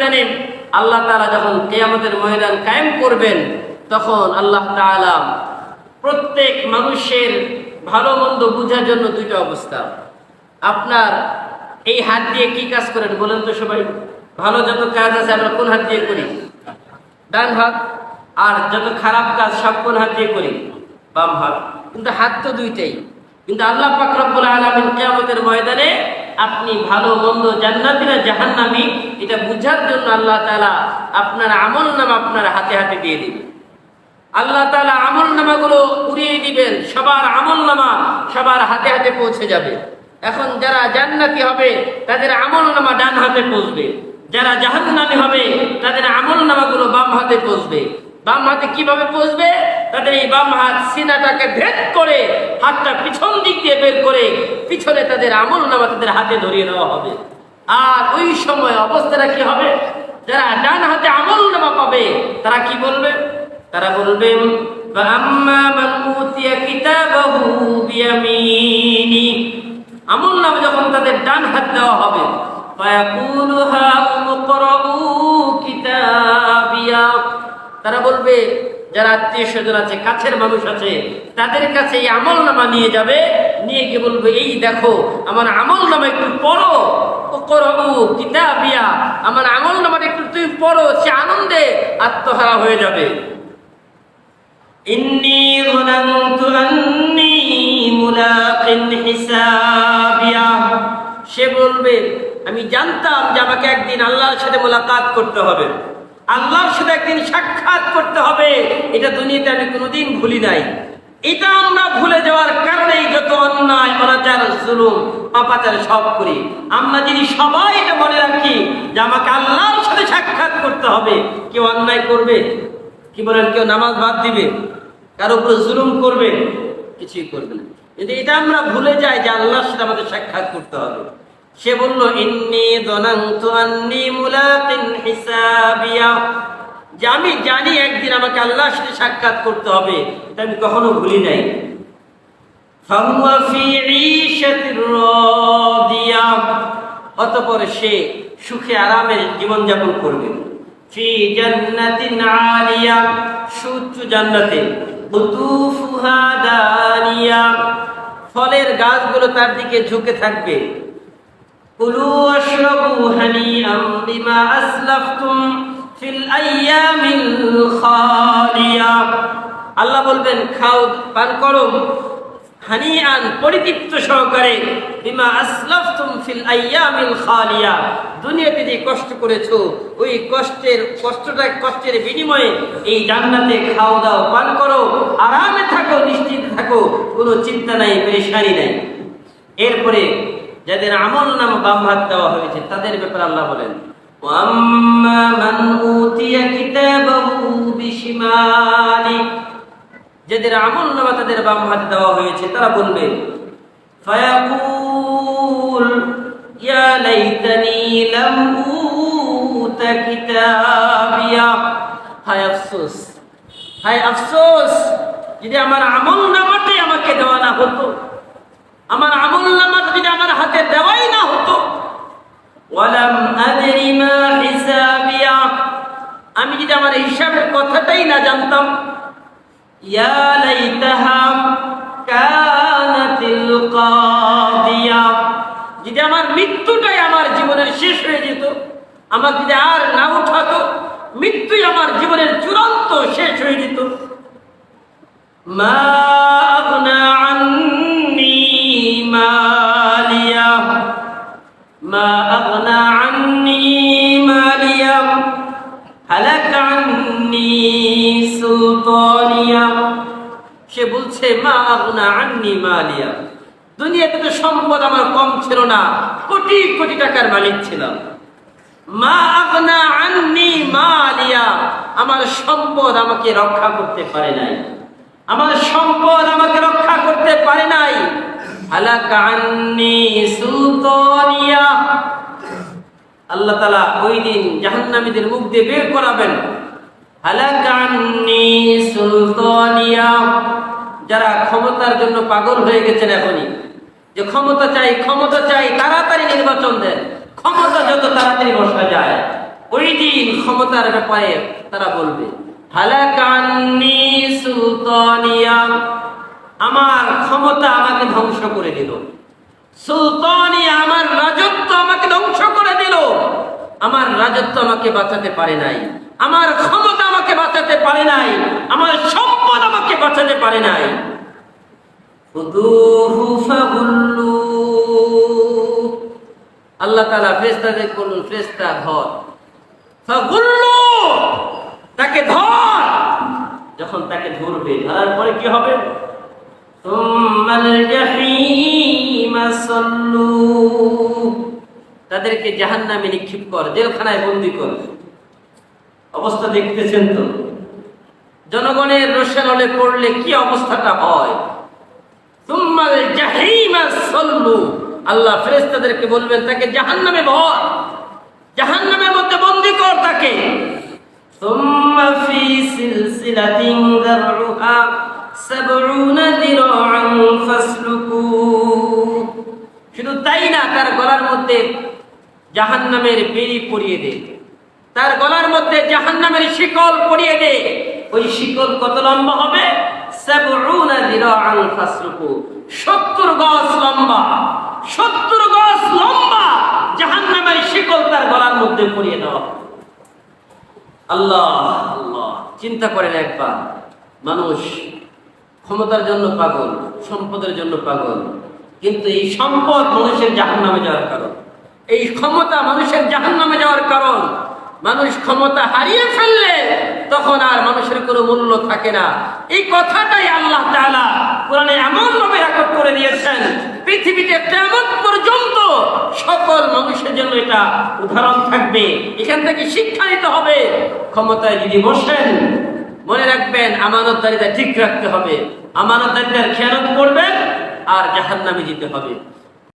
ময়দানে আল্লাহ তাআলা যখন কিয়ামতের ময়দান কায়েম করবেন, তখন আল্লাহ তাআলা প্রত্যেক মানুষের ভালো মন্দ বোঝার জন্য দুইটা অবস্থা। আপনার এই হাত দিয়ে কি কাজ করেন বলেন তো সবাই? ভালো যত কাজ আছে আমরা কোন হাত দিয়ে করি? ডান হাত। আর যত খারাপ কাজ সব কোন হাত দিয়ে করি? বাম হাত। কিন্তু হাত তো দুইটাই। কিন্তু আল্লাহ পাক রব্বুল আলামিন কিয়ামতের ময়দানে আপনি ভালো মন্দ, জান্নাতি না জাহান্নামী, এটা বুঝার জন্য আল্লাহ তাআলা আপনার আমলনামা আপনার হাতে হাতে দিয়ে দিবেন। আল্লাহ তাআলা আমলনামাগুলো উড়িয়ে দিবেন, সবার আমলনামা সবার হাতে হাতে পৌঁছে যাবে। এখন যারা জান্নাতি হবে তাদের আমলনামা ডান হাতে পৌঁছবে, যারা জাহান্নামী হবে তাদের আমলনামাগুলো বাম হাতে পৌঁছবে। বাম হাতে কিভাবে পৌঁছবে? তাদের এই বাম হাত সিনাটাকে ভেদ করে, হাতটা পিছন দিক দিয়ে বের করে পিছনে তাদের আমলনামা তাদের হাতে ধরিয়ে দেওয়া হবে। আর ওই সময় অবস্থাটা কি হবে? যারা ডান হাতে আমলনামা পাবে তারা কি বলবে? তারা বলবে আম্মা মান উতিয়া কিতাবাহু বিয়ামিনি। আমলনামা যখন তাদের ডান হাত দেওয়া হবে, ফায়াকুলু হাউম ইকরাউ কিতাবিয়া, তারা বলবে, যারা আত্মীয় স্বজন আছে, কাছের মানুষ আছে, তাদের কাছে এই আমলনামা নিয়ে যাবে, নিয়ে গিয়ে বলবে, এই দেখো আমার আমলনামা একটু পড়ো, ইকরাউ কিতাবিয়া, আমার আমলনামাটা একটু তুমি পড়ো। সে আনন্দে আত্মহারা হয়ে যাবে। ইন্নী যানানতু আন্নী মুলাকিন হিসাবিয়া, সে বলবে, আমি জানতাম যে আমাকে একদিন আল্লাহর সাথে মোলাকাত করতে হবে, আল্লাহর সাথে একদিন সাক্ষাৎ করতে হবে। এটা দুনিয়াতে আমি কোনোদিন ভুলি নাই। এটা আমরা ভুলে যাওয়ার কারণেই যত অন্যায়, অনাচার, জুলুম, পাপাচার সব করি। আমরা যদি সবাই এটা মনে রাখি যে আমাকে আল্লাহর সাথে সাক্ষাৎ করতে হবে, কেউ অন্যায় করবে? কি বলেন? কেউ নামাজ বাদ দিবে? কারো উপরে জুলুম করবে? কিছুই করবে না। কিন্তু এটা আমরা ভুলে যাই যে আল্লাহর সাথে আমাদের সাক্ষাৎ করতে হবে। সে বলল, ইন্নী যানানতু আন্নী মুলাকিন হিসাবিয়া, যে আমি জানি একদিন আমাকে আল্লাহর সাথে সাক্ষাৎ করতে হবে, এটা আমি কখনো ভুলি নাই। ফাহুয়া ফি ঈশাতির রাদিয়া, অতঃপর সে সুখে আরামে জীবনযাপন করবে। ফি জান্নাতিন আলিয়া, সুউচ্চ জান্নাতে। কুতুফুহা দানিয়া, ফলের গাছগুলো তার দিকে ঝুঁকে থাকবে। কুলু ওয়াশরাবু হানিআম বিমা আসলাফতুম ফিল আইয়ামিল খালিয়া, আল্লাহ বলবেন, খাও, পান করো, হানিআন, পরিতৃপ্ত সহকারে, বিমা আসলাফতুম ফিল আইয়ামিল খালিয়া, দুনিয়াতে যে কষ্ট করেছো ওই কষ্টের বিনিময়ে এই জান্নাতে খাও দাও, পান করো, আরামে থাকো, নিশ্চিন্তে থাকো, কোনো চিন্তা নাই, পেরেশানি নাই। এরপরে যাদের আমলনামা বাম হাত দেওয়া হয়েছে তাদের ব্যাপারে আল্লাহ বলেন, ওয়াম্মা মান উতিয়া কিতাবাহু বিশিমালি, যাদের আমলনামা তাদের বাম হাতে দেওয়া হয়েছে তারা বলবে, ফায়াকুল ইয়া লাইতানি লাম উতা কিতাবিয়া, হায় আফসোস, হায় আফসোস, যদি আমার আমলনামাটাই আমাকে দেওয়া না হতো, আমার আমলনামাটা যদি আমার হাতে দেওয়াই না হতো। ওয়ালাম আদরি মা হিসাবিয়া, আমি যদি আমার হিসাবের কথাটাই না জানতাম। ইয়া লাইতাহা কানাতিল কাদিয়া, যদি আমার মৃত্যুটাই আমার জীবনের শেষ হয়ে যেত, আমাকে যদি আর না উঠাতো, মৃত্যুই আমার জীবনের চূড়ান্ত শেষ হয়ে যেত। মা আগনা আন্নী মালিয়া, মা আগনা আন্নী মালিয়া, হালাকা আন্নী সুলতানিয়া, সে বলছে, মা আগনা আন্নী মালিয়া, দুনিয়াতে তো সম্পদ আমার কম ছিল না, কোটি কোটি টাকার মালিক ছিলাম। মা আগনা আন্নী মালিয়া, আমার সম্পদ আমাকে রক্ষা করতে পারে নাই, আমার সম্পদ আমাকে রক্ষা করতে পারে নাই। হালাকা আন্নী সুলতানিয়া, আল্লাহ তাআলা ওই দিন জাহান্নামীদের মুখ দিয়ে বের করাবেন, হালাকা আন্নী সুলতানিয়া, যারা ক্ষমতার জন্য পাগল হয়ে গেছেন এখনই, যে ক্ষমতা চাই, ক্ষমতা চাই, তাড়াতাড়ি নির্বাচন দেন, ক্ষমতা যত তাড়াতাড়ি বসা যায়। ওই ওই দিন ক্ষমতার ব্যাপারে তারা বলবে হালাকান্নি সুলতানিয়া, আমার ক্ষমতা আমাকে ধ্বংস করে দিল, সুলতানিয়া আমার রাজত্ব আমাকে ধ্বংস করে দিল, আমার রাজত্ব আমাকে বাঁচাতে পারে নাই, আমার ক্ষমতা আমাকে বাঁচাতে পারে নাই, আমার সম্পদ আমাকে বাঁচাতে পারে নাই। খুযূহু ফাগুল্লু, আল্লাহ তাআলা ফেরেশতাদের বললেন ফেরেশতা ধর, ফাগুল্লু তাকে ধর। যখন তাকে ধরবে, ধরার পরে কি হবে? সুম্মাল জাহিমা সাল্লু, তাদেরকে জাহান্নামে নিক্ষেপ কর, জেলখানায় বন্দী কর। অবস্থা দেখতেছেন তো, জনগণের রোষানলে পড়লে কি অবস্থাটা হয়। সুম্মাল জাহিমা সাল্লু, আল্লাহ ফেরেশতাদেরকে বলবেন তাকে জাহান্নামে ভর, জাহান্নামের মধ্যে বন্দী কর তাকে। সুম্মা ফি সিলসিলাতিন যারউহা ৭০ যিরাআন ফাসলুকু, শুধু তাই না, তার গলার মধ্যে জাহান্নামের বেড়ি পরিয়ে দে, তার গলার মধ্যে জাহান্নামের শিকল পরিয়ে দে। ওই শিকল কত লম্বা হবে? ৭০ যিরাআন ফাসলুকু, ৭০ গজ লম্বা, ৭০ গজ লম্বা জাহান্নামের শিকল তার গলার মধ্যে পরিয়ে দেওয়া। আল্লাহ আল্লাহ, চিন্তা করেন একবার, মানুষ ক্ষমতার জন্য পাগল, সম্পদের জন্য পাগল, কিন্তু এই সম্পদ মানুষের জাহান্নামে যাওয়ার কারণ, এই ক্ষমতা মানুষের জাহান্নামে যাওয়ার কারণ। মানুষ ক্ষমতা হারিয়ে ফেললে তখন আর মানুষের কোনো মূল্য থাকে না। এই কথাটাই আল্লাহ তাআলা কোরআনে এমন ভাবে রেকর্ড করে দিয়েছেন, পৃথিবীতে কিয়ামত পর্যন্ত সকল মানুষের জন্য এটা উদাহরণ থাকবে। এখান থেকে শিক্ষা নিতে হবে, ক্ষমতায় যদি বসেন মনে রাখবেন আমানতদারিতা ঠিক রাখতে হবে, আমানতদারিতার খেয়ানত করবেন আর জাহান্নামে যেতে হবে।